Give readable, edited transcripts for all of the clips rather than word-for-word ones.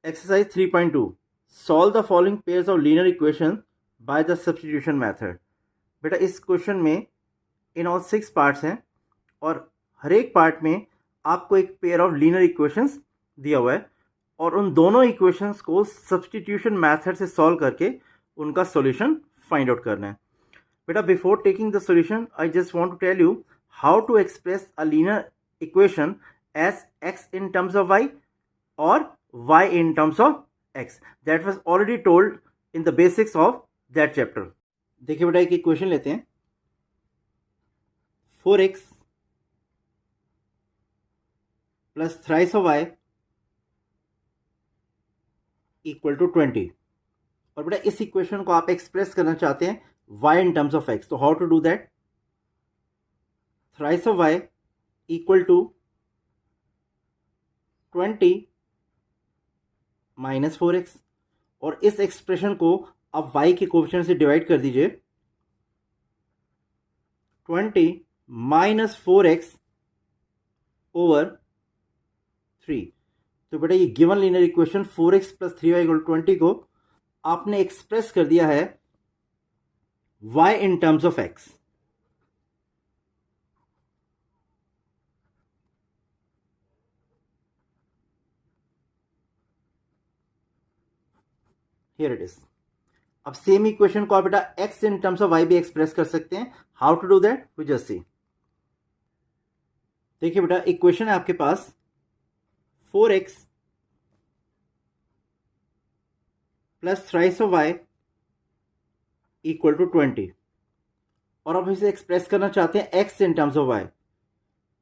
Exercise 3.2. Solve the following pairs of linear equations by the substitution method. बेटा इस question में in all 6 parts हैं और हर एक पार्ट में आपको एक पेयर ऑफ लीनियर इक्वेशंस दिया हुआ है और उन दोनों इक्वेशंस को सब्स्टिट्यूशन मेथड से सॉल्व करके उनका सॉल्यूशन फाइंड आउट करना है. बेटा before taking the solution I just want to tell you how to express a linear equation as x in terms of y or y in terms of x. That was already told in the basics of that chapter. देखिए बेटा एक equation लेते हैं. 4x plus thrice of y equal to 20. और बेटा इस equation को आप एक्सप्रेस करना चाहते हैं y in terms of x. तो how to do that? Thrice of y equal to 20 minus 4x और इस एक्सप्रेशन को आप y के कोएफिशिएंट से डिवाइड कर दीजिए. 20 माइनस 4x ओवर 3. तो बेटा ये given linear equation 4x plus 3y equal 20 को आपने एक्सप्रेस कर दिया है y in terms of x. Here it is. अब सेम इक्वेशन को आप बेटा x in terms of y भी एक्सप्रेस कर सकते हैं. How to do that we just see. देखिए बेटा इक्वेशन है आपके पास 4x plus thrice of y equal to 20 और अब इसे एक्सप्रेस करना चाहते हैं x in terms of y.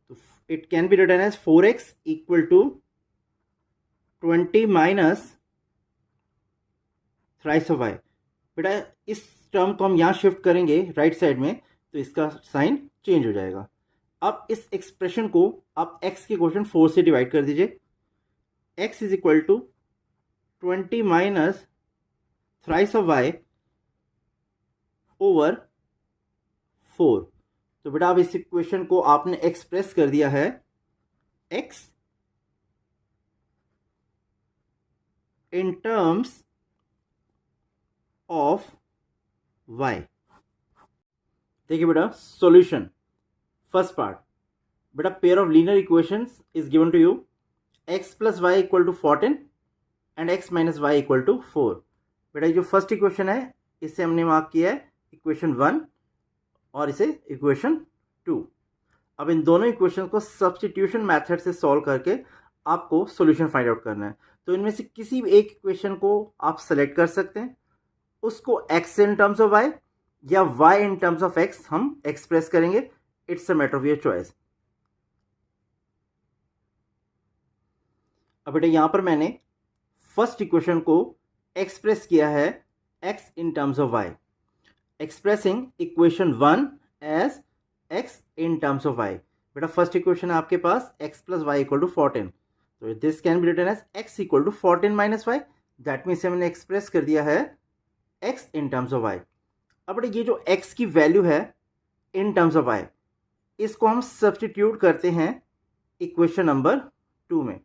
तो it can be written as 4x equal to 20 minus thrice of y. बेटा इस टर्म को हम यहाँ शिफ्ट करेंगे राइट साइड में तो इसका साइन चेंज हो जाएगा. अब इस एक्सप्रेशन को आप x के क्वोशंट 4 से डिवाइड कर दीजिए. x is equal to 20 minus thrice of y over 4. तो बेटा अब इस इक्वेशन को आपने एक्सप्रेस कर दिया है x in terms of y. देखिए बेटा सॉल्यूशन. फर्स्ट पार्ट बेटा pair of linear equations is given to you. x plus Y equal to 14 and x minus Y equal to 4. बेटा जो फर्स्ट इक्वेशन है इसे हमने मार्क किया है इक्वेशन 1 और इसे इक्वेशन 2. अब इन दोनों इक्वेशन को सब्स्टिट्यूशन मेथड से सॉल्व करके आपको सॉल्यूशन फाइंड आउट करना है. तो इनमें से किसी भी एक इक्वेशन को आप सेलेक्ट कर सकते हैं, उसको x in terms of y या y in terms of x हम एक्सप्रेस करेंगे. It's a matter of your choice. अब बेटा यहां पर मैंने फर्स्ट इक्वेशन को एक्सप्रेस किया है x in terms of y, expressing equation 1 as x in terms of y. बेटा फर्स्ट इक्वेशन है आपके पास x plus Y equal to 14. तो this can be written as x equal to 14 minus Y. That means हमने express कर दिया है x in terms of y. अब बेटा ये जो x की वैल्यू है इन टर्म्स ऑफ y इसको हम सब्स्टिट्यूट करते हैं इक्वेशन नंबर 2 में.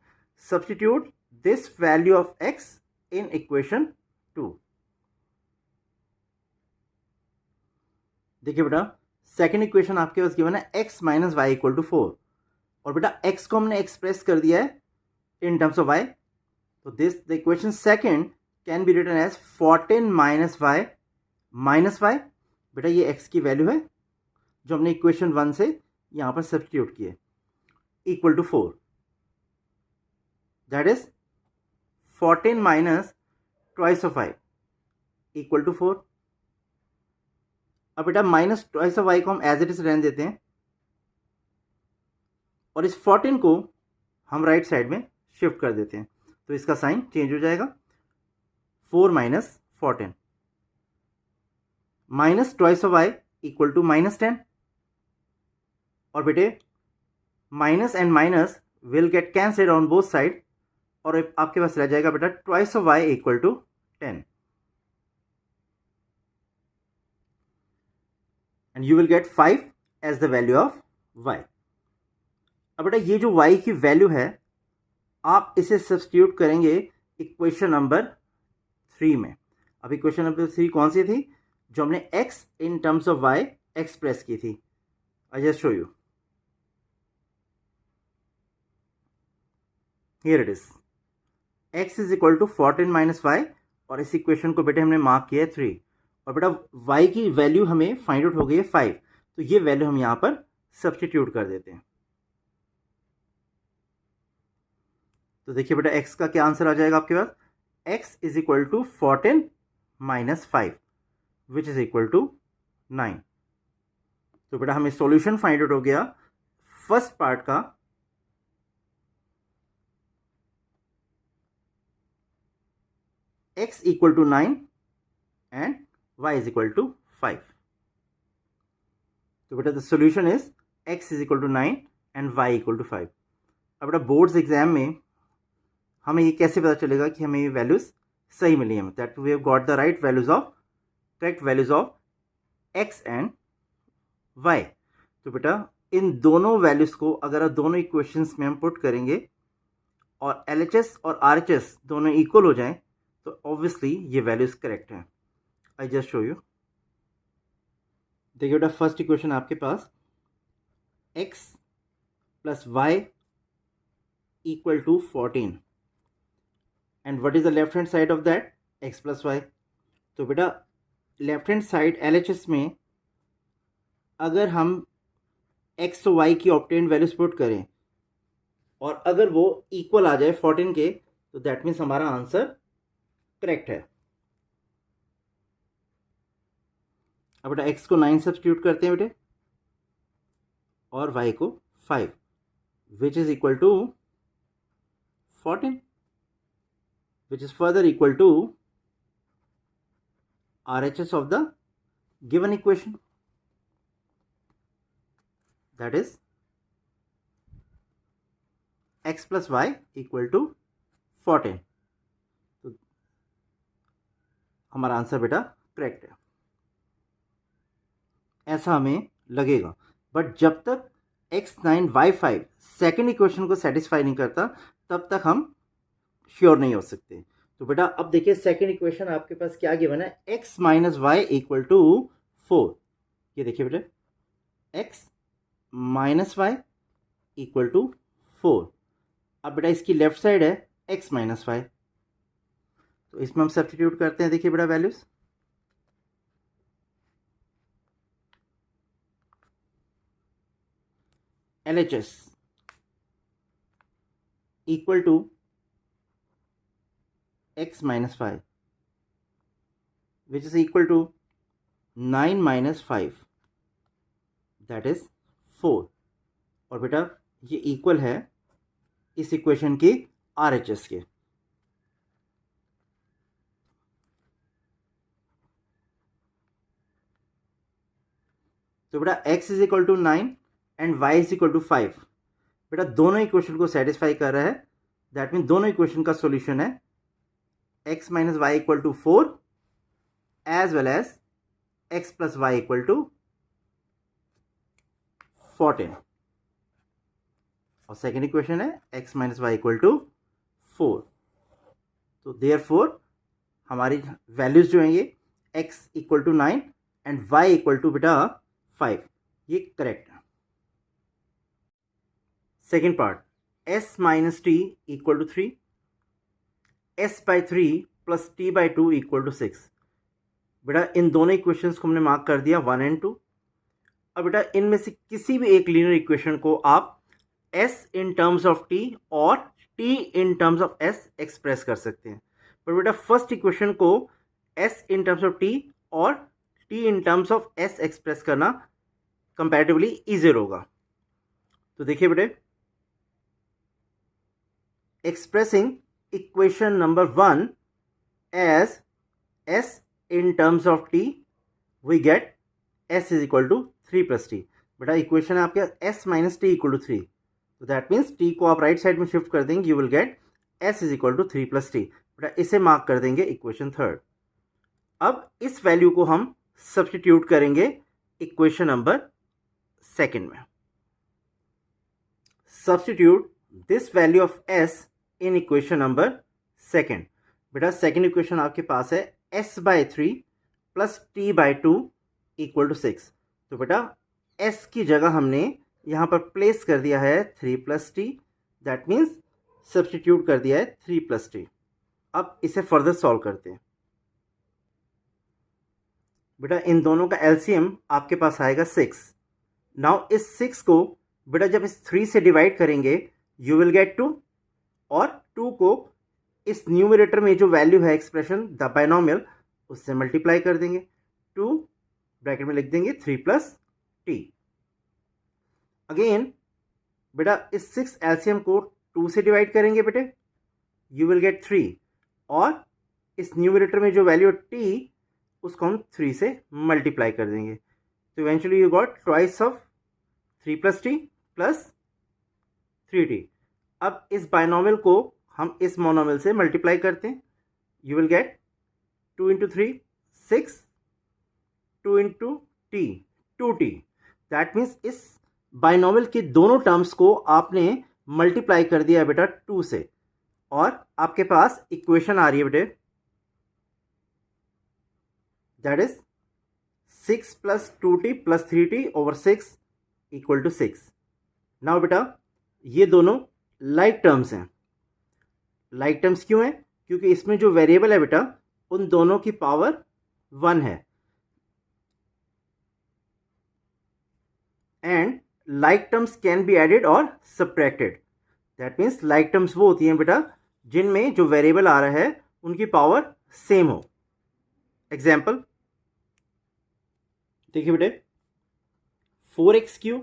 Substitute this value of x in equation 2. देखिए बेटा सेकेंड इक्वेशन आपके पास गिवन है x minus Y equal to 4 और बेटा x को हमने एक्सप्रेस कर दिया है इन टर्म्स ऑफ y. तो this the equation second can be written as 14 minus Y minus Y. बेटा ये x की वैल्यू है जो हमने इक्वेशन 1 से यहां पर सब्स्टिट्यूट किए equal to 4. That is 14 minus twice of y equal to 4. अब बेटा माइनस ट्वाइस ऑफ y को हम एज इट इज रहने देते हैं और इस 14 को हम राइट साइड में शिफ्ट कर देते हैं तो इसका साइन चेंज हो जाएगा. 4 minus 14 minus twice of y equal to minus 10. और बेटे minus and minus will get cancelled on both side और आपके पास रह जाएगा बेटा twice of y equal to 10 and you will get 5 as the value of y. अब बेटा ये जो y की वैल्यू है आप इसे सब्स्टिट्यूट करेंगे इक्वेशन नंबर 3 में। अब इक्वेशन नंबर 3 कौन सी थी? जो हमने x in terms of y express की थी। I just show you, here it is, x is equal to 14 minus Y, और इस इक्वेशन को बेटे हमने मार्क किया है 3, और बेटा y की वैल्यू हमें फाइंड आउट हो गई है 5, तो ये वैल्यू हम यहाँ पर सब्सटीट्यूट कर देते हैं। तो देखिए बेटा x का क्या आंसर आ जाएगा आपके पास? x is equal to 14 minus 5 which is equal to 9। तो बेटा हमें सॉल्यूशन फाइंड आउट हो गया फर्स्ट पार्ट का, x equal to 9 and y is equal to 5। तो बेटा the solution is x is equal to 9 and y equal to 5। अब बेटा बोर्ड्स एग्जाम में हमें ये कैसे पता चलेगा कि हमें ये वैल्यूज सही मिली हैं? That we have got the right values of, correct values of x and y। तो बेटा इन दोनों वैल्यूज को अगर आप दोनों इक्वेशंस में हम पुट करेंगे और LHS और RHS दोनों इक्वल हो जाएं तो ऑब्वियसली ये वैल्यूज करेक्ट हैं। आई जस्ट शो यू, देखिए बेटा फर्स्ट इक्वेशन आपके पास x plus Y equal to 14 and what is the left hand side of that? x plus y. तो बेटा लेफ्ट हैंड साइड LHS में अगर हम x और y की ऑब्टेन्ड वैल्यूज पुट करें और अगर वो इक्वल आ जाए 14 के, तो दैट मीन्स हमारा आंसर करेक्ट है। अब बेटा x को 9 सब्स्टिट्यूट करते हैं बेटे और y को 5 which is equal to 14 which is further equal to RHS of the given equation, that is x plus y equal to 14। तो हमारा आंसर बेटा करेक्ट है, ऐसा हमें लगेगा। बट जब तक x9 y5 सेकेंड इक्वेशन को सेटिस्फाई नहीं करता तब तक हम श्योर नहीं हो सकते। तो बेटा अब देखिए सेकेंड इक्वेशन आपके पास क्या गिवन है? x minus Y equal to 4। ये देखिए बेटा x minus Y equal to 4। अब बेटा इसकी लेफ्ट साइड है x माइनस वाई, तो इसमें हम सब्स्टिट्यूट करते हैं। देखिए बेटा values, LHS equal to x minus 5 which is equal to 9 minus 5 that is 4। और बेटा ये इक्वल है इस इक्वेशन की RHS के। तो बेटा x is equal to 9 and y is equal to 5, बेटा दोनों इक्वेशन को सेटिस्फाई कर रहा है। दैट मीन दोनों इक्वेशन का सॉल्यूशन है x minus y equal to 4 as well as x plus y equal to 14, और सेकेंड इक्वेशन है x minus y equal to 4। तो therefore हमारी वैल्यूज जो हैं ये x equal to 9 and y equal to बेटा 5, ये करेक्ट है। Second part s minus t equal to 3, s by 3 plus t by 2 equal to 6। बेटा इन दोनों इक्वेशंस को हमने मार्क कर दिया 1 एंड 2। अब बेटा इनमें से किसी भी एक लीनियर इक्वेशन को आप s in terms of t और t in terms of s express कर सकते हैं। पर बेटा फर्स्ट इक्वेशन को s in terms of t और t in terms of s express करना कंपैरेटिवली ईजियर होगा। तो देखिए बेटे expressing equation number 1 as s in terms of t, we get s is equal to 3 plus t। बेटा equation है आपके s minus t equal to 3, तो that means t को आप राइट साइड में शिफ्ट कर देंगे, you will get s is equal to 3 plus t. बेटा इसे मार्क कर देंगे इक्वेशन थर्ड। अब इस वैल्यू को हम सब्स्टिट्यूट करेंगे इक्वेशन नंबर सेकेंड में। Substitute this value of s in equation number second, बेटा सेकेंड इक्वेशन आपके पास है s/3 plus t/2 equal to 6। तो बेटा s की जगह हमने यहाँ पर प्लेस कर दिया है 3 plus T, that means substitute कर दिया है 3 प्लस टी। अब इसे फर्दर सॉल्व करते हैं। बेटा इन दोनों का एलसीएम आपके पास आएगा 6। नाउ इस 6 को बेटा जब इस 3 से डिवाइड करेंगे यू विल गेट 2, और 2 को इस न्यूमरेटर में जो वैल्यू है एक्सप्रेशन द बाइनोमियल उससे मल्टीप्लाई कर देंगे। 2 ब्रैकेट में लिख देंगे 3 प्लस टी। अगेन बेटा इस 6 एलसीएम को 2 से डिवाइड करेंगे बेटे, यू विल गेट 3, और इस न्यूमरेटर में जो वैल्यू टी उसको हम 3 से मल्टीप्लाई कर देंगे। तो eventually you got twice of 3 plus T plus 3t। अब इस बाइनोमियल को हम इस मोनोमियल से मल्टीप्लाई करते हैं, you will gate 2 into 3 6, 2 into T 2t। That means इस बाइनोमियल के दोनों टर्म्स को आपने मल्टीप्लाई कर दिया बेटा 2 से, और आपके पास इक्वेशन आ रही है बेटे, that is 6 plus 2t plus 3t over 6 equal to 6। Now बेटा ये दोनों लाइक टर्म्स हैं। लाइक टर्म्स क्यों है? क्योंकि इसमें जो वेरिएबल है बेटा उन दोनों की पावर 1 है, and like terms can be added और subtracted. That means like terms वो होती हैं बेटा जिनमें जो वेरिएबल आ रहा है उनकी पावर सेम हो। एग्जाम्पल देखिए बेटे, 4x³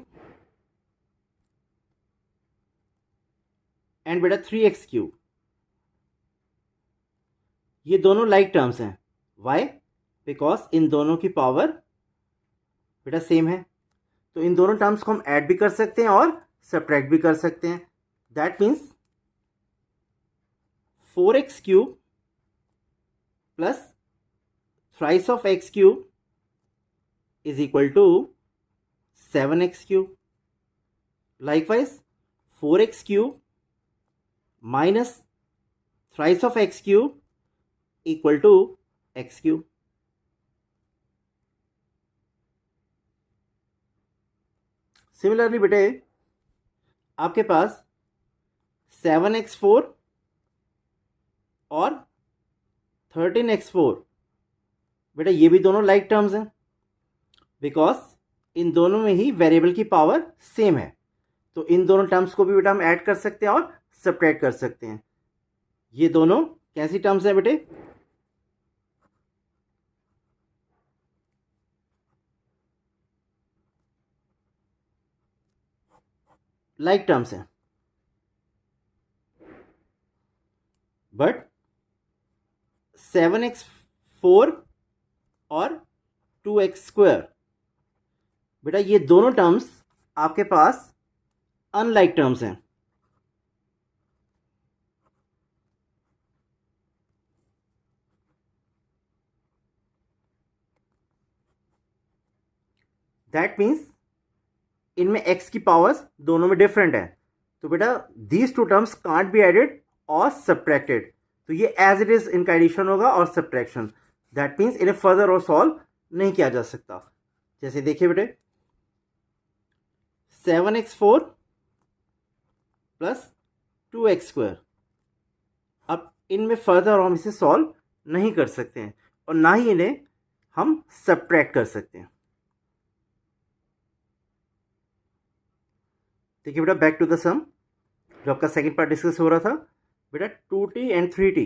एंड बेटा 3x³, ये दोनों लाइक टर्म्स हैं। वाई? बिकॉज इन दोनों की पावर बेटा सेम है। तो इन दोनों टर्म्स को हम ऐड भी कर सकते हैं और सब्ट्रैक्ट भी कर सकते हैं। That means 4x³ plus thrice of x³ is equal to 7x³। Likewise 4x³ minus thrice of x³ equal to x³। Similarly बेटे आपके पास 7x4 और 13x4, बेटा ये भी दोनों लाइक टर्म्स हैं बिकॉज इन दोनों में ही वेरिएबल की पावर सेम है। तो इन दोनों टर्म्स को भी बेटा हम ऐड कर सकते हैं और सब्ट्रैक्ट कर सकते हैं। ये दोनों कैसी टर्म्स हैं बेटे? लाइक टर्म्स हैं, बट 7x4 और 2x² बेटा ये दोनों टर्म्स आपके पास अनलाइक टर्म्स हैं। दैट मीन्स इनमें x की पावर्स दोनों में डिफरेंट है। तो बेटा these two terms can't be added और सब्ट्रैक्टेड। तो ये एज इट इज इनका एडिशन होगा और सब्ट्रैक्शन। दैट मीन्स इन्हें फर्दर और सॉल्व नहीं किया जा सकता। जैसे देखिए बेटे 7x4 प्लस 2x², अब इनमें फर्दर हम इसे सॉल्व नहीं कर सकते हैं और ना ही इन्हें हम सब्ट्रैक्ट कर सकते हैं। देखिए बेटा बैक टू द सम, जो आपका सेकंड पार्ट डिस्कस हो रहा था बेटा 2t एंड 3t,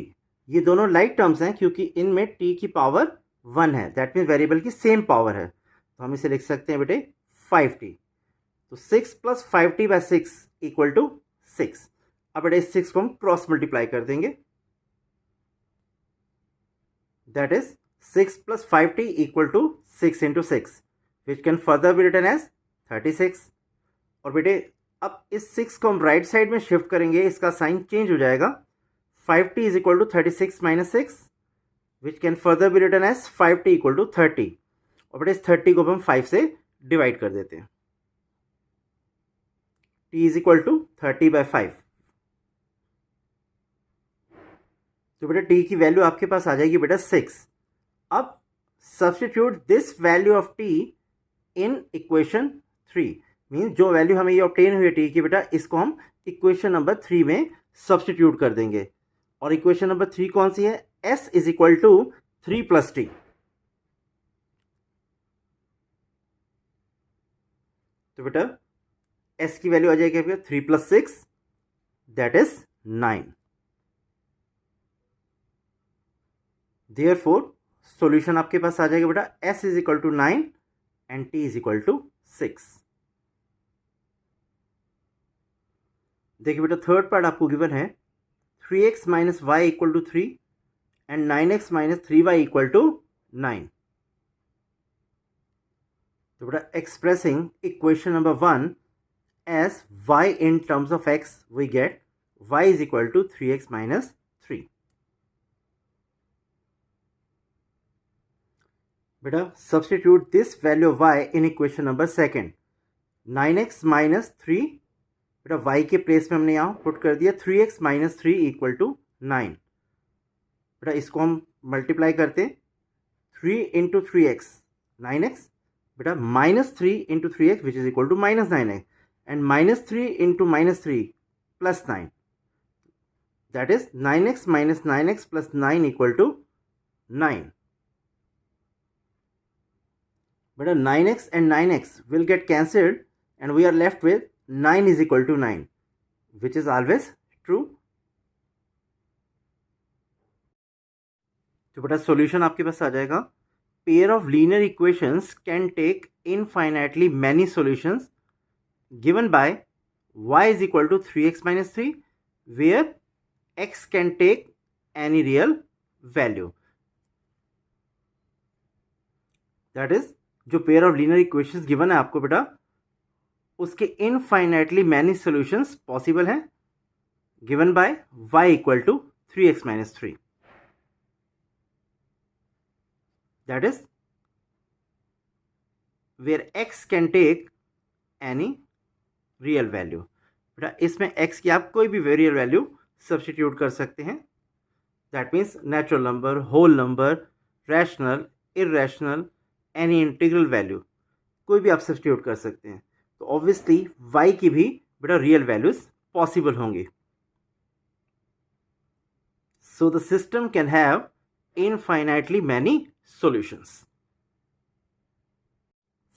ये दोनों लाइक टर्म्स हैं क्योंकि इनमें t की पावर 1 है। दैट मीन्स वेरिएबल की सेम पावर है। तो हम इसे लिख सकते हैं बेटे 5t। तो 6 plus 5t bye 6 equal to 6। अब बेटा इस 6 को हम क्रॉस मल्टीप्लाई कर देंगे, that is 6 plus 5t equal to 6 into 6 which can further be written as 36। और बेटे अब इस 6 को हम राइट साइड में शिफ्ट करेंगे, इसका साइन चेंज हो जाएगा। 5t is equal to 36 minus 6 which can further be written as 5t equal to 30। और बेटे इस 30 को हम 5 से डिवाइड कर देते हैं। t is equal to 30 by 5। तो बेटा टी की वैल्यू आपके पास आ जाएगी बेटा 6। अब substitute this value of T in equation 3, means जो वैल्यू हमें ये ऑब्टेन हुई है टी की बेटा, इसको हम इक्वेशन नंबर 3 में सब्स्टिट्यूट कर देंगे। और इक्वेशन नंबर 3 कौन सी है? s is equal to 3 plus t. तो बेटा s की वैल्यू आ जाएगी आपके 3 plus 6, that is 9। Therefore solution आपके पास आ जाएगा बेटा s is equal to 9 and t is equal to 6। देखिए बेटा थर्ड पार्ट आपको गिवन है 3x minus Y equal to 3 and 9x minus 3y equal to 9। तो बेटा expressing equation number 1 as y in terms of x, we get y is equal to 3x minus 3. बेटा substitute this value of y in equation number second. 9x minus 3, बेटा y के place में हमने यहाँ put कर दिया 3x minus 3 equal to 9। बेटा इसको हम मल्टीप्लाई करते हैं 3 into 3x 9x, बेटा minus 3 into 3x which is equal to minus 9x, and minus 3 into minus 3 plus 9, that is 9x minus 9x plus 9 equal to 9. But 9x and 9x will get cancelled and we are left with 9 is equal to 9, which is always true. तो बेटा solution आपके पास आ जाएगा pair of linear equations can take infinitely many solutions given by y is equal to 3x minus 3 where x can take any real value, that is जो pair of linear equations given है आपको बेटा उसके infinitely many solutions possible हैं given by y equal to 3x minus 3, that is where x can take any real value. बेटा इसमें x की आप कोई भी रियल वैल्यू सब्सटीट्यूट कर सकते हैं, that means natural number, whole number, rational, irrational, any integral value कोई भी आप सब्सटीट्यूट कर सकते हैं। तो ऑब्वियसली y की भी बेटा रियल वैल्यूज पॉसिबल होंगी। So the system can have infinitely many solutions.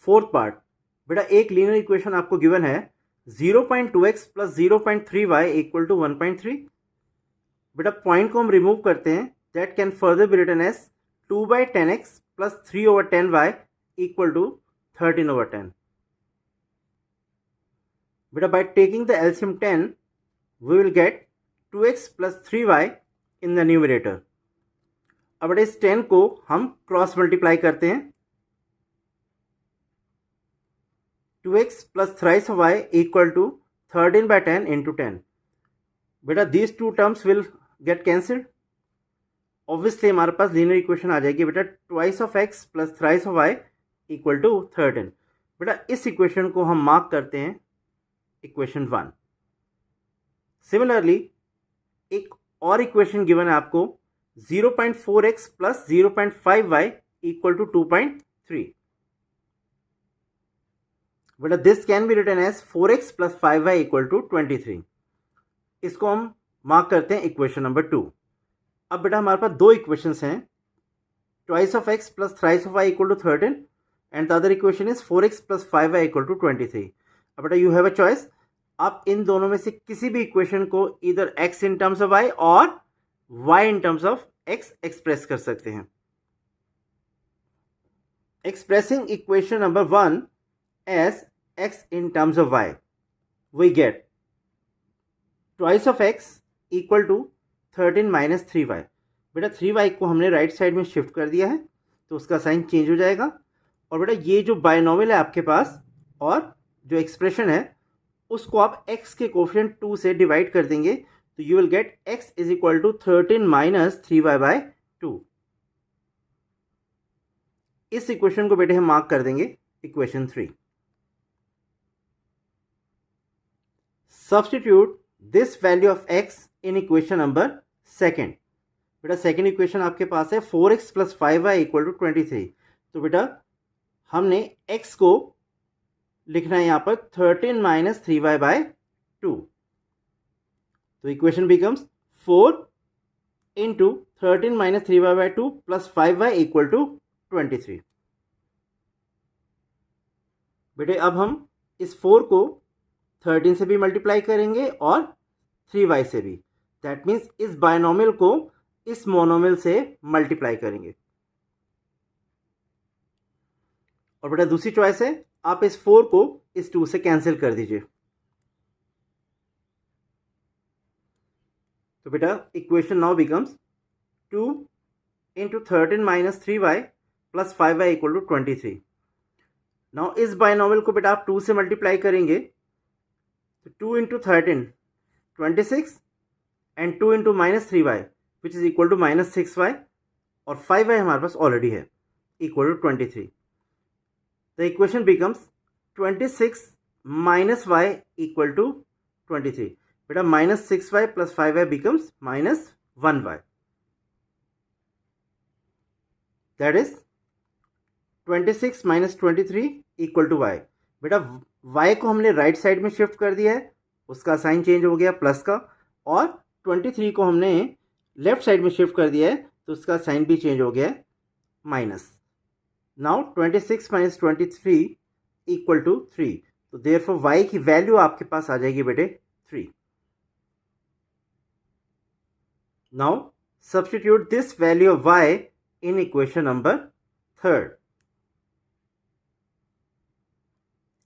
Fourth part, बेटा एक लीनियर इक्वेशन आपको गिवन है 0.2x plus 0.3y equal to 1.3। बेटा पॉइंट को हम रिमूव करते हैं, that can further be written as 2/10x plus 3/10y equal to 13/10। बेटा by taking the LCM 10 we will get 2x plus 3y in the numerator. अब बेटा इस 10 को हम क्रॉस मल्टीप्लाई करते हैं, 2x plus thrice y equal to 13/10 into 10. बेटा these two terms will get cancelled. Obviously हमारे पास लीनियर इक्वेशन आ जाएगी बेटा twice of x plus thrice of y equal to 13। बेटा इस इक्वेशन को हम मार्क करते हैं इक्वेशन 1। सिमिलरली एक और इक्वेशन गिवन है आपको 0.4x plus 0.5y equal to 2.3। बेटा this can be written as 4x plus 5y equal to 23। इसको हम मार्क करते हैं इक्वेशन नंबर 2। अब बेटा हमारे पास दो इक्वेशंस हैं, twice of x plus thrice of y equal to 13 and the other equation is 4x plus 5y equal to 23। अब बेटा यू हैव अ चॉइस, आप इन दोनों में से किसी भी इक्वेशन को इधर x in terms of y और y in terms of x express कर सकते हैं। Expressing equation number 1 as x in terms of y, we get twice of x equal to 13 minus 3y। बेटा 3y को हमने right side में shift कर दिया है तो उसका साइन चेंज हो जाएगा। और बेटा ये जो बायनोमियल है आपके पास और जो एक्सप्रेशन है उसको आप x के कोफिशिएंट 2 से डिवाइड कर देंगे तो you will get x is equal to 13 minus 3y by 2। इस इक्वेशन को बेटे हम मार्क कर देंगे equation 3। Substitute this value of x in equation number second, बेटा सेकेंड इक्वेशन आपके पास है 4x plus 5y equal to 23। तो बेटा हमने x को लिखना है यहाँ पर 13 माइनस 3y बाय 2। तो equation becomes 4 into 13 minus 3y by 2 plus 5y equal to 23। बेटे अब हम इस 4 को 13 से भी मल्टीप्लाई करेंगे और 3y से भी। दैट मीन्स इस बायनोमियल को इस मोनोमियल से मल्टीप्लाई करेंगे। और बेटा दूसरी चॉइस है, आप इस 4 को इस 2 से कैंसिल कर दीजिए। तो बेटा equation now becomes 2 into 13 minus 3y plus 5y equal to 23। Now इस बायनोमियल को बेटा आप 2 से मल्टीप्लाई करेंगे तो 2 into 13 26 and 2 into minus 3y which is equal to minus 6y और 5y हमारे पास ऑलरेडी है equal to 23। The equation becomes 26 minus y equal to 23। बेटा minus 6y plus 5y becomes minus 1y। That is 26 minus 23 equal to y। बेटा y को हमने right side में shift कर दिया है, उसका साइन चेंज हो गया प्लस का, और 23 को हमने लेफ्ट साइड में शिफ्ट कर दिया है तो उसका साइन भी चेंज हो गया है minus. Now 26 minus 23 equal to 3। तो देयरफॉर y की वैल्यू आपके पास आ जाएगी बेटे 3। Now substitute this value of y in equation number 3rd।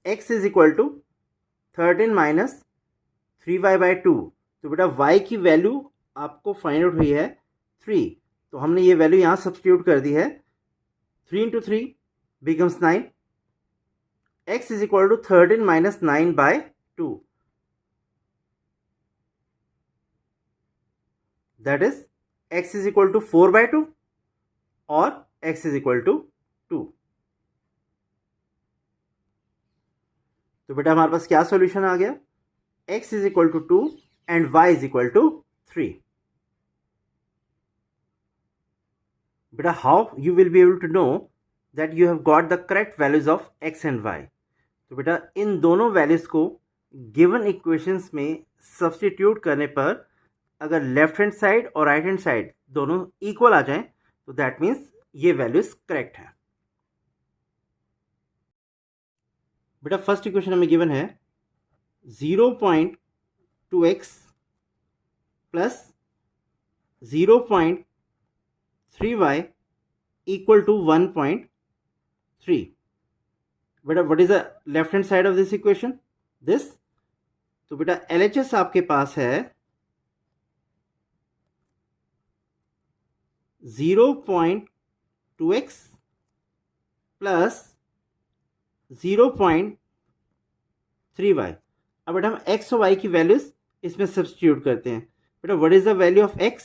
x is equal to 13 minus 3y by 2। तो बेटा y की वैल्यू आपको फाइंड आउट हुई है 3। तो हमने ये वैल्यू यहाँ सब्स्टिट्यूट कर दी है। 3 into 3 becomes 9। x is equal to 13 minus 9 by 2। That is x is equal to 4 by 2 और x इज इक्वल टू 2। तो बेटा हमारे पास क्या सॉल्यूशन आ गया, x is equal to 2 and y is equal to 3। बेटा how you will be able to know that you have got the correct values of x and y। तो बेटा इन दोनों वैल्यूज को गिवन इक्वेशंस में substitute करने पर अगर left hand side और राइट हैंड साइड दोनों इक्वल आ जाएं तो दैट मीन्स ये वैल्यूज करेक्ट है। बेटा फर्स्ट इक्वेशन हमें गिवन है 0.2x plus 0.3y equal to 1.3। बेटा what is the left hand side of this equation, this. तो बेटा LHS आपके पास है 0.2x प्लस 0.3y। अब बेटा हम x और y की वैल्यूज इसमें सब्स्टिट्यूट करते हैं। बेटा what is the value of x,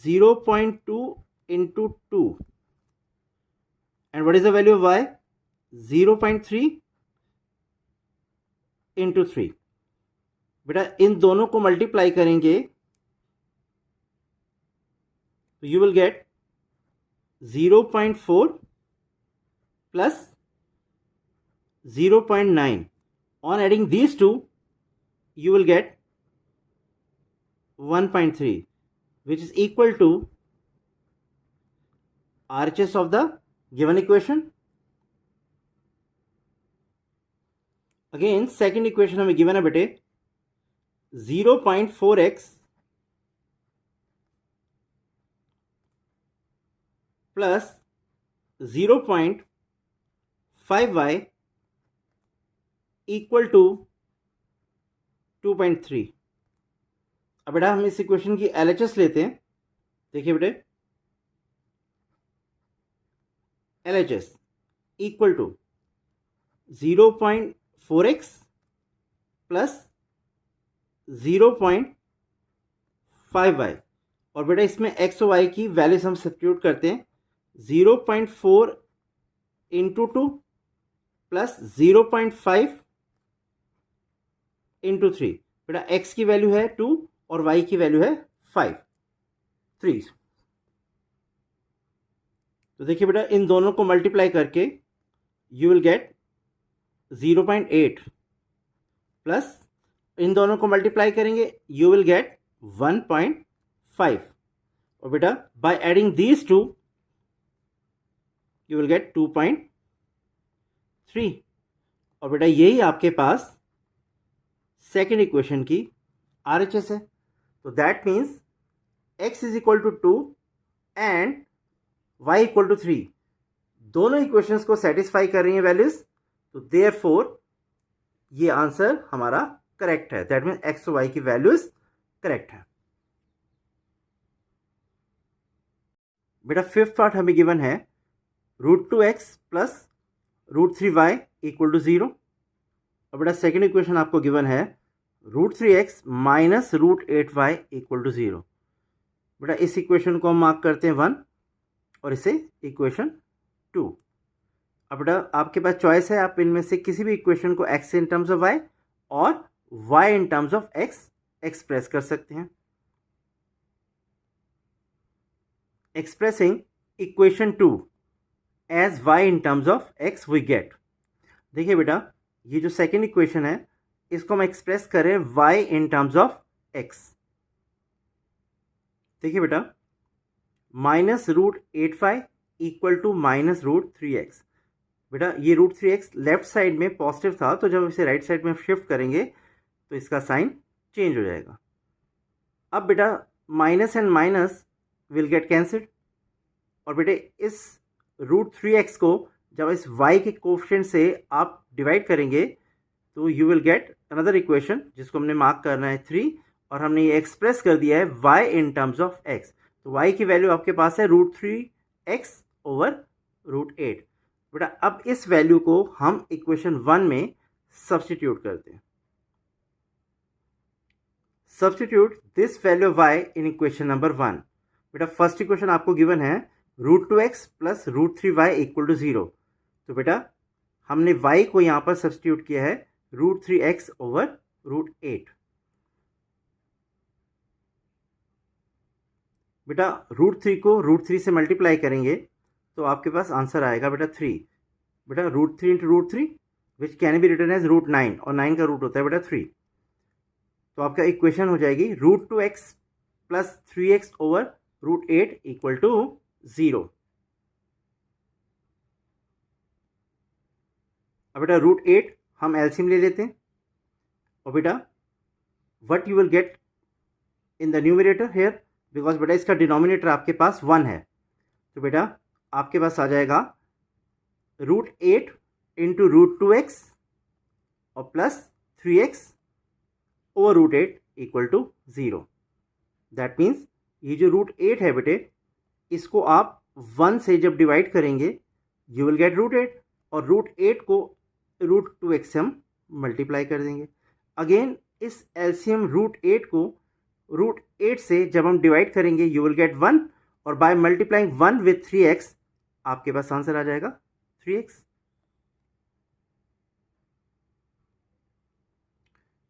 0.2 into 2 and what is the value of y, 0.3 into 3। बेटा इन दोनों को मल्टीप्लाई करेंगे तो you will gate 0.4 plus 0.9. On adding these two, you will get 1.3, which is equal to RHS of the given equation. Again, second equation हमें given है बेटे 0.4x plus 0.5y equal to 2.3। अब बेटा हम इस इक्वेशन की LHS लेते हैं। देखिए बेटे LHS equal to 0.4x plus 0.5y और बेटा इसमें x और y की वैल्यूज हम सब्स्टिट्यूट करते हैं। 0.4 इंटू 2 प्लस 0.5 इंटू 3। बेटा x की वैल्यू है 2 और y की वैल्यू है 5। 3। तो देखिए बेटा, इन दोनों को मल्टीप्लाई करके यू विल गेट 0.8 प्लस इन दोनों को मल्टीप्लाई करेंगे यू विल गेट 1.5। और बेटा by adding these two you will get 2.3। और बेटा यही आपके पास सेकेंड इक्वेशन की RHS है। तो that means x is equal to 2 and y equal to 3 दोनों इक्वेशंस को सेटिस्फाई कर रही हैं वैल्यूज। तो देयरफॉर ये आंसर हमारा करेक्ट है। दैट मीन्स x और y की वैल्यूज करेक्ट है। बेटा फिफ्थ पार्ट हमें गिवन है √2x plus √3y equal to 0। और बेटा सेकेंड इक्वेशन आपको गिवन है √3x minus √8y equal to 0। बेटा इस इक्वेशन को हम मार्क करते हैं 1 और इसे इक्वेशन 2। अब बेटा आपके पास चॉइस है, आप इनमें से किसी भी इक्वेशन को x in terms of y और y in terms of x express कर सकते हैं। Expressing equation 2 as y in terms of x we get. देखिए बेटा ये जो सेकेंड इक्वेशन है इसको हम एक्सप्रेस करें y in terms of x। देखिए बेटा minus √8y equal to minus √3x। बेटा ये √3x लेफ्ट साइड में पॉजिटिव था, तो जब इसे राइट साइड में शिफ्ट करेंगे तो इसका साइन चेंज हो जाएगा। अब बेटा minus and minus will gate cancelled. और बेटे इस √3x को जब इस y के कोफिशिएंट से आप डिवाइड करेंगे तो you will get another equation जिसको हमने मार्क करना है 3, और हमने ये एक्सप्रेस कर दिया है y in terms of x। तो y की वैल्यू आपके पास है √3x ओवर √8। बेटा अब इस वैल्यू को हम इक्वेशन 1 में सब्स्टिट्यूट करते हैं। Substitute this value of y in equation number 1। बेटा फर्स्ट इक्वेशन आपको गिवन है √2x plus √3y equal to 0। तो बेटा हमने y को यहाँ पर सब्स्टिट्यूट किया है √3x ओवर √8। बेटा √3 को √3 से मल्टीप्लाई करेंगे तो आपके पास आंसर आएगा बेटा 3। बेटा √3 into √3 which can be written as √9, और 9 का रूट होता है बेटा 3। तो आपका इक्वेशन हो जाएगी √2x plus 3x over √8 equal to 0। अब बेटा √8 हम एलसीएम ले लेते हैं, और बेटा what you will get in the numerator here, because बेटा इसका डिनोमिनेटर आपके पास 1 है। तो बेटा आपके पास आ जाएगा √8 इंटू √2x और plus 3x over √8 equal to 0। That means ये जो √8 है बेटे इसको आप 1 से जब डिवाइड करेंगे यू विल गेट √8, और √8 को √2x से हम मल्टीप्लाई कर देंगे। अगेन इस एलसीएम √8 को √8 से जब हम डिवाइड करेंगे यू विल गेट 1, और बाय मल्टीप्लाइंग 1 विथ 3x आपके पास आंसर आ जाएगा 3x।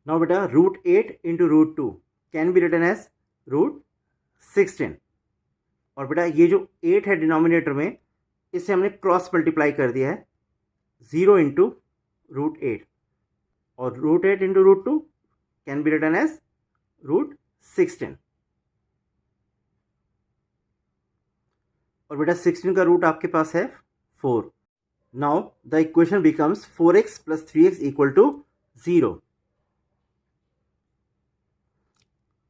नाउ बेटा √8 into √2 can be written as √16। और बेटा ये जो 8 है डिनोमिनेटर में इससे हमने क्रॉस मल्टीप्लाई कर दिया है 0 इंटू √8, और √8 into √2 can be written as √16। और बेटा 16 का रूट आपके पास है 4। Now the equation becomes 4x plus 3x equal to 0।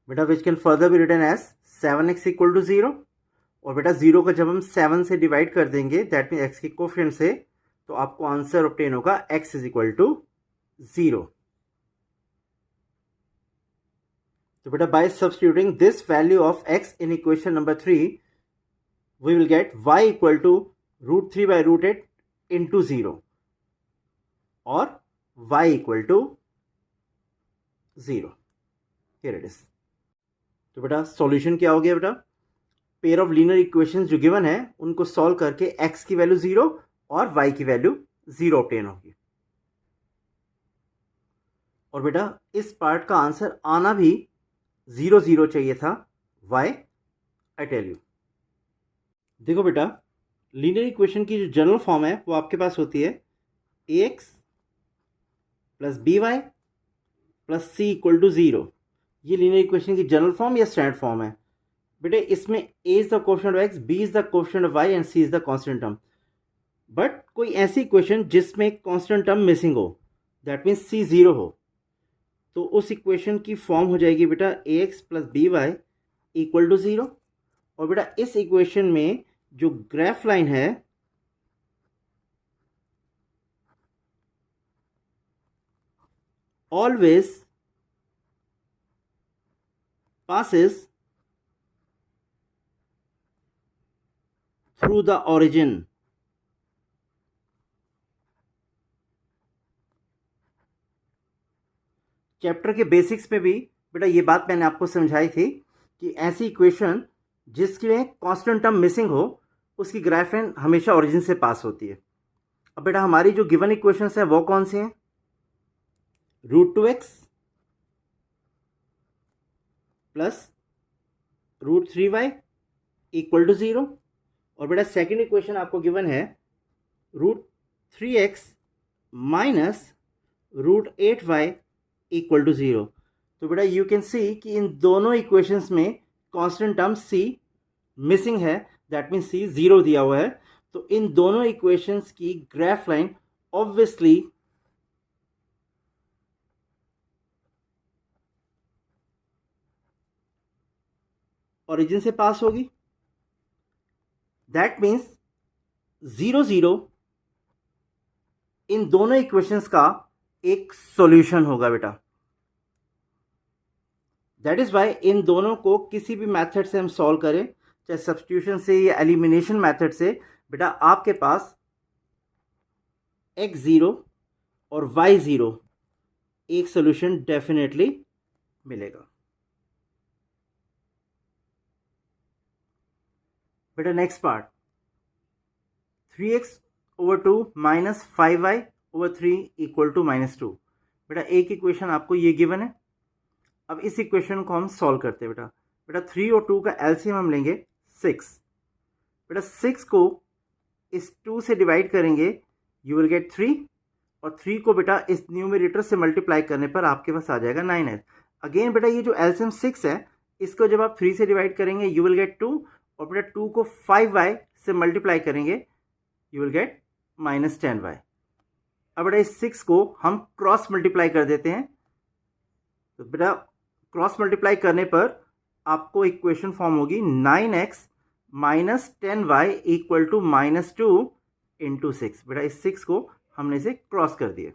बेटा which can further be written as 7x equal to 0। और बेटा 0 का जब हम 7 से डिवाइड कर देंगे दैट मीन x के कोफिशिएंट से, तो आपको आंसर ऑब्टेन होगा x इज इक्वल टू 0। तो बेटा by substituting this value of x in equation number 3 we will get y equal to √3 by √8 into 0 और y equal to 0। Here it is. तो बेटा सॉल्यूशन क्या हो गया बेटा, पेयर ऑफ लीनियर इक्वेशंस जो गिवन है उनको सॉल्व करके x की वैल्यू 0 और y की वैल्यू 0 ऑब्टेन होगी। और बेटा इस पार्ट का आंसर आना भी 0 0 चाहिए था y, आई टेल यू। देखो बेटा, लीनियर इक्वेशन की जो जनरल फॉर्म है वो आपके पास होती है ax plus b y plus c equal to zero. ये लीनियर इक्वेशन की जनरल फॉर्म या स्टैंडर्ड फॉर्म है। बेटे इसमें a is the coefficient of x, b is the coefficient of y and c is the constant term. But कोई ऐसी equation जिसमें constant term missing हो, दैट मीन्स c ज़ीरो हो, तो उस इक्वेशन की फॉर्म हो जाएगी बेटा ax plus b y equal to zero. और बेटा इस इक्वेशन में जो ग्राफ लाइन है always passes through the origin। Chapter के बेसिक्स में भी बेटा ये बात मैंने आपको समझाई थी कि ऐसी इक्वेशन जिसमें कांस्टेंट टर्म मिसिंग हो उसकी ग्राफ लाइन हमेशा ओरिजिन से पास होती है। अब बेटा हमारी जो गिवन इक्वेशंस है वो कौन सी हैं? √2x plus √3y equal to zero. और बेटा सेकेंड इक्वेशन आपको गिवन है √3x minus √8y equal to zero. तो बेटा यू कैन सी कि इन दोनों इक्वेशंस में कांस्टेंट टर्म c मिसिंग है, दैट मीन्स c ज़ीरो दिया हुआ है। तो इन दोनों इक्वेशंस की ग्राफ लाइन ऑब्वियसली ओरिजिन से पास होगी। दैट मीन्स 0 0 इन दोनों इक्वेशंस का एक सॉल्यूशन होगा बेटा। दैट इज वाई इन दोनों को किसी भी मेथड से हम सॉल्व करें, चाहे सब्स्टिट्यूशन से या एलिमिनेशन मेथड से, बेटा आपके पास x0 और y0 एक सॉल्यूशन डेफिनेटली मिलेगा। बेटा next part, 3x/2 minus 5y/3 equal to -2। बेटा एक इक्वेशन आपको ये गिवन है। अब इस इक्वेशन को हम सॉल्व करते हैं बेटा। बेटा 3 और 2 का एलसीएम हम लेंगे 6। बेटा 6 को इस 2 से डिवाइड करेंगे, यू विल गेट 3, और 3 को बेटा इस न्यूमरेटर से मल्टीप्लाई करने पर आपके पास आ जाएगा 9x। अगेन बेटा ये जो एलसीएम 6 है इसको जब आप 3 से डिवाइड करेंगे यू विल गेट 2, और बेटा 2 को 5y से मल्टीप्लाई करेंगे यू विल गेट -10y। अब बेटा इस 6 को हम क्रॉस मल्टीप्लाई कर देते हैं। तो बेटा क्रॉस मल्टीप्लाई करने पर आपको इक्वेशन फॉर्म होगी 9x minus 10y equal to -2 into 6। बेटा इस 6 को हमने इसे क्रॉस कर दिया।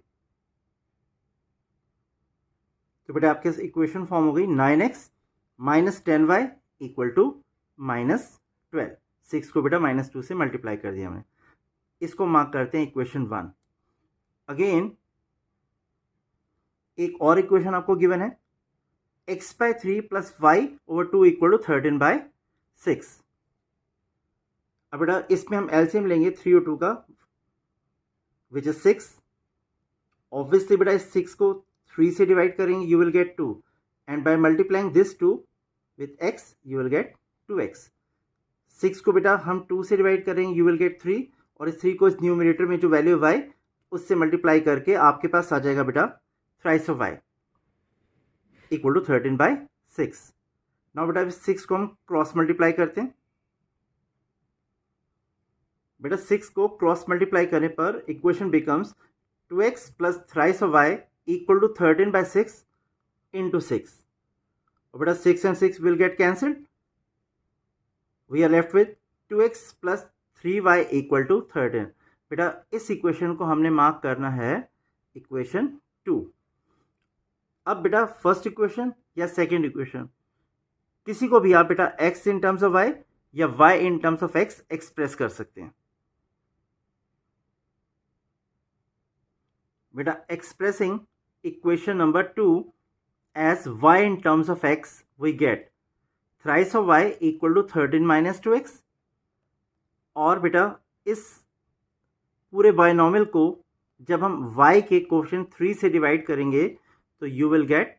तो बेटा आपके इक्वेशन फॉर्म हो गई 9x minus 10y equal to -12। 6 को बेटा -2 से मल्टीप्लाई कर दिया हमने। इसको मार्क करते हैं इक्वेशन 1। अगेन एक और इक्वेशन आपको गिवन है, x/3 plus y/2 equal to 13/6। अब बेटा इसमें हम एलसीएम लेंगे 3 और 2 का, विच इज 6। ऑब्वियसली बेटा इस 6 को 3 से डिवाइड करेंगे you will gate 2, and by multiplying this 2 with x you will get 2x। 6 को बेटा हम 2 से डिवाइड करेंगे यू विल गेट 3, और इस 3 को इस न्यूमरेटर में जो वैल्यू y उससे मल्टीप्लाई करके आपके पास आ जाएगा बेटा thrice of y equal to 13/6। Now बेटा 6 को हम क्रॉस मल्टीप्लाई करते हैं। बेटा 6 को क्रॉस मल्टीप्लाई करने पर equation becomes 2x plus thrice of y equal to 13/6 into 6। और बेटा 6 and 6 will get cancelled, we are left with 2x plus 3y equal to 13। बेटा इस इक्वेशन को हमने मार्क करना है इक्वेशन 2। अब बेटा फर्स्ट इक्वेशन या सेकेंड इक्वेशन, किसी को भी आप बेटा x in terms of y या y in terms of x express कर सकते हैं। बेटा expressing equation number 2 as y in terms of x we get thrice of y equal to 13 minus 2x। और बेटा इस पूरे बायनॉमियल को जब हम y के कोएफिशिएंट 3 से डिवाइड करेंगे तो you will get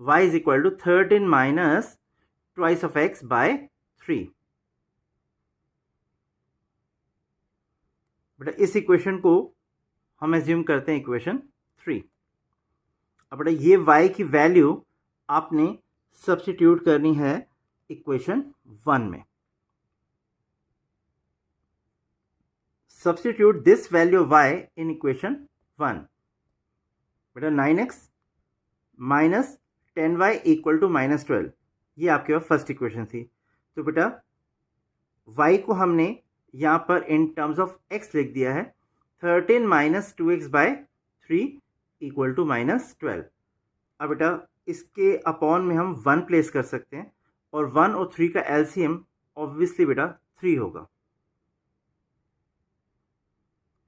y is equal to 13 minus twice of x by 3। बेटा इस इक्वेशन को हम एज्यूम करते हैं इक्वेशन 3। अब बेटा ये y की वैल्यू आपने सब्स्टिट्यूट करनी है इक्वेशन 1 में। Substitute this value y in equation 1। बेटा 9x minus 10y equal to -12, ये आपके पास फर्स्ट इक्वेशन थी। तो बेटा y को हमने यहाँ पर इन टर्म्स ऑफ x लिख दिया है 13 minus 2x bye 3 equal to -12। अब बेटा इसके अपॉन में हम 1 प्लेस कर सकते हैं और 1 और 3 का एलसीएम ऑब्वियसली बेटा 3 होगा।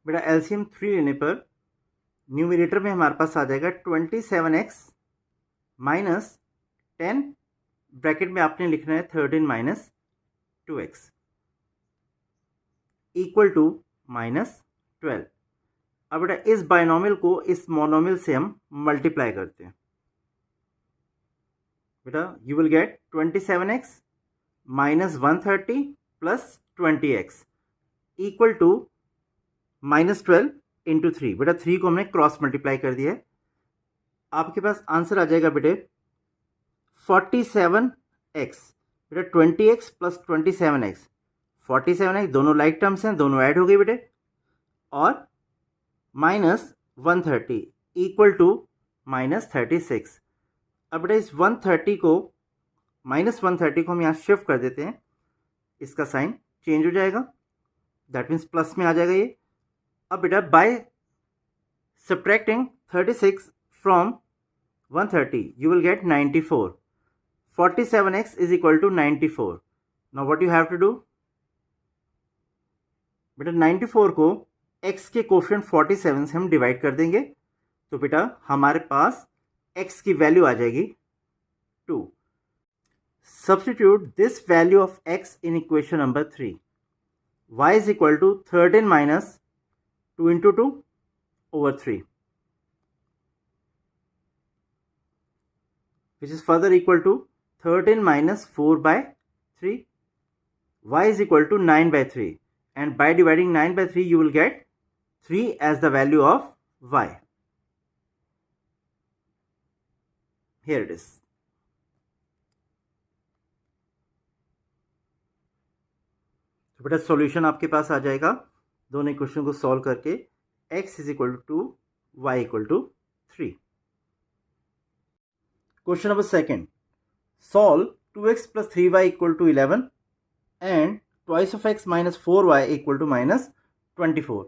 बेटा एलसीएम 3 लेने पर न्यूमरेटर में हमारे पास आ जाएगा 27x माइनस 10 ब्रैकेट में आपने लिखना है 13 माइनस 2x इक्वल टू -12। अब बेटा इस बाइनोमियल को इस मोनोमियल से हम मल्टीप्लाई करते हैं। बेटा you will get 27x minus 130 plus 20x equal to -12 into 3। बेटा 3 को हमने क्रॉस मल्टीप्लाई कर दिया है। आपके पास आंसर आ जाएगा बेटे 47x। बेटा 20x प्लस 27x, 47x दोनों लाइक टर्म्स हैं, दोनों ऐड हो गई बेटे, और माइनस 130 इक्वल टू -36। अब बेटा इस 130 को -130 को हम यहाँ शिफ्ट कर देते हैं, इसका साइन चेंज हो जाएगा, दैट मीन्स प्लस में आ जाएगा ये। अब बेटा by subtracting 36 from 130 you will get 94. 47x is equal to 94. Now what you have to do? बेटा 94 को x के कोफिशिएंट 47 से हम डिवाइड कर देंगे, तो बेटा हमारे पास x की वैल्यू आ जाएगी 2। Substitute this value of x in equation number 3। y is equal to 13 minus 2 into 2 over 3, which is further equal to 13 minus 4 by 3. Y is equal to 9 by 3, and by dividing 9 by 3 you will get 3 as the value of y. Here it is. तो बेटा solution आपके पास आ जाएगा दोनों equation को solve करके x is equal to 2, y equal to 3. Question number 2. Solve 2x plus 3y equal to 11 and twice of x minus 4y equal to -24,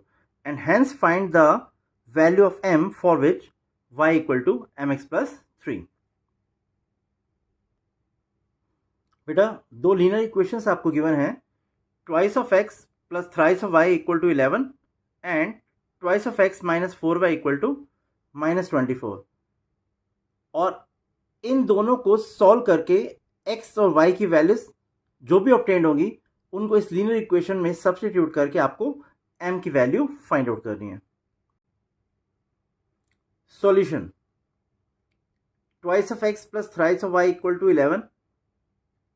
and hence find the value of m for which y equal to mx plus 3. बेटा दो linear equations आपको given है, twice of x plus thrice of y equal to 11 and twice of x minus 4y equal to -24, और इन दोनों को solve करके x और y की वैल्यूज जो भी ऑब्टेन्ड होंगी उनको इस लीनियर इक्वेशन में सब्स्टिट्यूट करके आपको m की वैल्यू फाइंड आउट करनी है। Solution twice of x plus thrice of y equal to 11,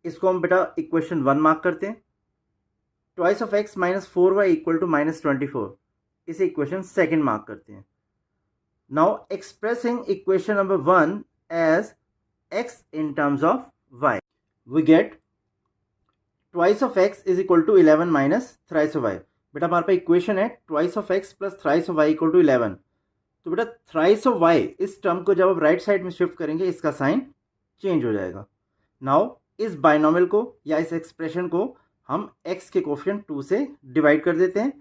इसको हम बेटा इक्वेशन 1 मार्क करते हैं। Twice of x minus 4y equal to -24, इसे इक्वेशन 2 मार्क करते हैं। Now expressing equation number 1 as x in terms of y, we get twice of x is equal to 11 minus thrice of y। बेटा हमारे पास equation है twice of x plus thrice of y equal to 11, तो बेटा thrice of y इस term को जब आप right side में शिफ्ट करेंगे इसका साइन चेंज हो जाएगा। नाउ इस बाइनोमियल को या इस एक्सप्रेशन को हम x के कोफिशिएंट 2 से डिवाइड कर देते हैं,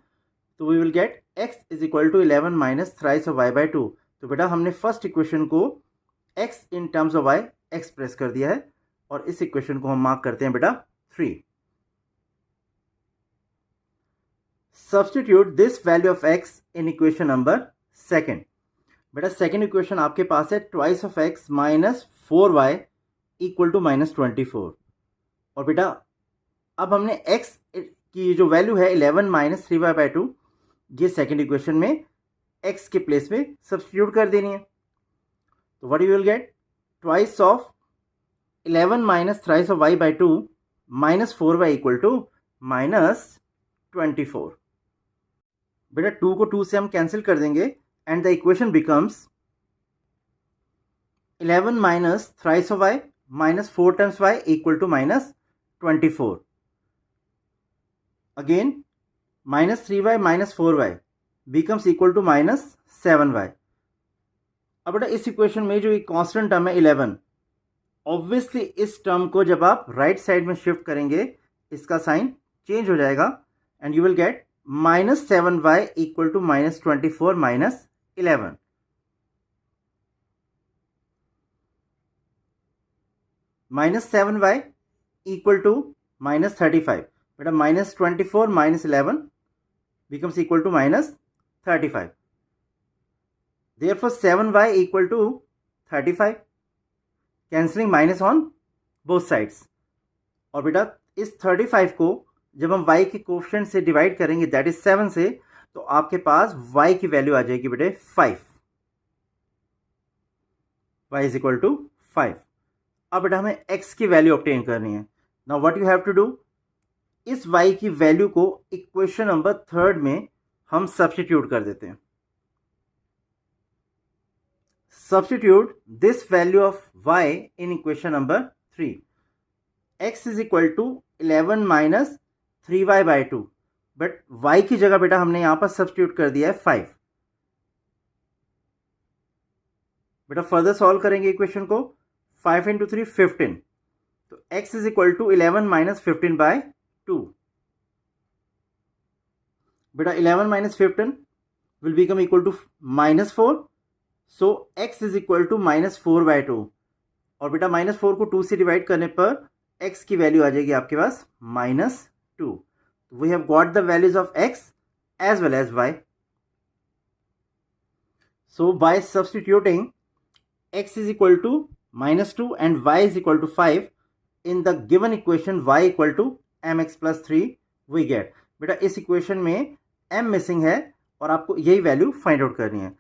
तो we will get x is equal to 11 minus thrice of y by 2। तो बेटा हमने फर्स्ट इक्वेशन को x in terms of y express कर दिया है और इस इक्वेशन को हम मार्क करते हैं बेटा 3। Substitute this value of x in equation number 2। बेटा सेकेंड इक्वेशन आपके पास है twice of x minus 4y equal to -24, और बेटा अब हमने x की जो वैल्यू है 11 माइनस 3y by 2, ये सेकेंड इक्वेशन में x के प्लेस में सब्स्टिट्यूट कर देनी है। तो what you will get, twice of 11 minus thrice of y by 2 minus 4y equal to minus 24। बेटा 2 को 2 से हम कैंसिल कर देंगे and the equation becomes 11 minus thrice of y minus 4 times y equal to minus 24। Again minus 3y minus 4y becomes equal to minus 7y। अब बेटा इस equation में जो एक कांस्टेंट टर्म है 11, ऑब्वियसली इस टर्म को जब आप राइट साइड में शिफ्ट करेंगे इसका साइन चेंज हो जाएगा and you will get minus 7y equal to minus 24 minus 11। Minus 7y equal to minus 35। बेटा minus 24 minus 11 becomes equal to minus 35. Therefore 7y equal to 35. Cancelling minus on both sides. और बेटा इस 35 को जब हम y के coefficient से divide करेंगे दैट इज 7 से, तो आपके पास y की वैल्यू आ जाएगी बेटे 5। y is equal to 5। अब बेटा हमें x की वैल्यू ऑब्टेन करनी है। Now what you have to do, इस y की वैल्यू को इक्वेशन नंबर 3 में हम सब्स्टिट्यूट कर देते हैं। Substitute this value of y in equation number 3। x is equal to 11 minus 3y by 2, but y की जगह बेटा हमने यहां पर सब्स्टिट्यूट कर दिया है 5। बेटा फर्दर सॉल्व करेंगे इक्वेशन को, 5 इंटू 3 15, तो x is equal to 11 minus 15 by 2। बेटा 11 minus 15 will become equal to minus 4, so x is equal to minus 4 by 2। और बेटा माइनस 4 को 2 से डिवाइड करने पर x की वैल्यू आ जाएगी आपके पास minus 2। We have got the values of x as well as y। So by substituting x is equal to minus 2 and y is equal to 5 in the given equation y equal to mx plus 3 we get। बेटा इस equation में m missing है और आपको यही value find out करनी है,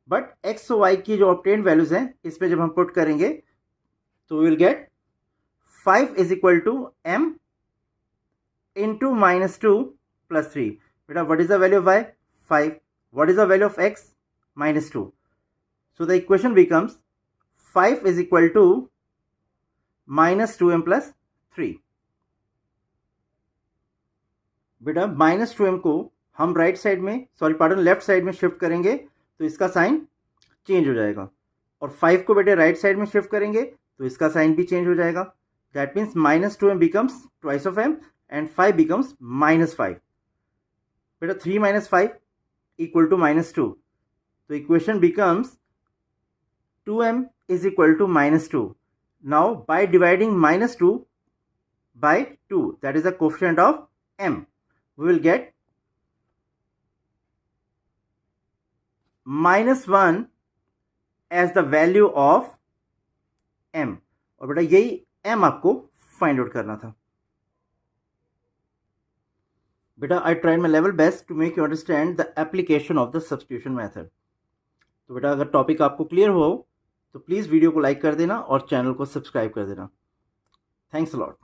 but x और y की जो ऑब्टेन्ड वैल्यूज हैं इसमें जब हम पुट करेंगे तो will get 5 is equal to m into minus 2 plus 3। बेटा what is the value of y? 5. What is the value of x? Minus 2. So the equation becomes 5 is equal to minus 2m plus 3। बेटा minus 2m को हम right side में left side में shift करेंगे तो इसका sign change हो जाएगा, और 5 को बेटे राइट साइड में शिफ्ट करेंगे तो इसका साइन भी चेंज हो जाएगा। That means minus 2m becomes twice of m and 5 becomes minus 5। बेटा 3 माइनस 5 इक्वल टू माइनस 2, तो equation becomes 2m is equal to minus 2. Now by dividing minus 2 by 2, that is the coefficient of m, we will get minus 1 as the value of m। और बेटा यही m आपको find out करना था। बेटा I tried my level best to make you understand the application of the substitution method। तो बेटा अगर टॉपिक आपको क्लियर हो तो प्लीज़ वीडियो को लाइक कर देना और चैनल को सब्सक्राइब कर देना। Thanks a lot.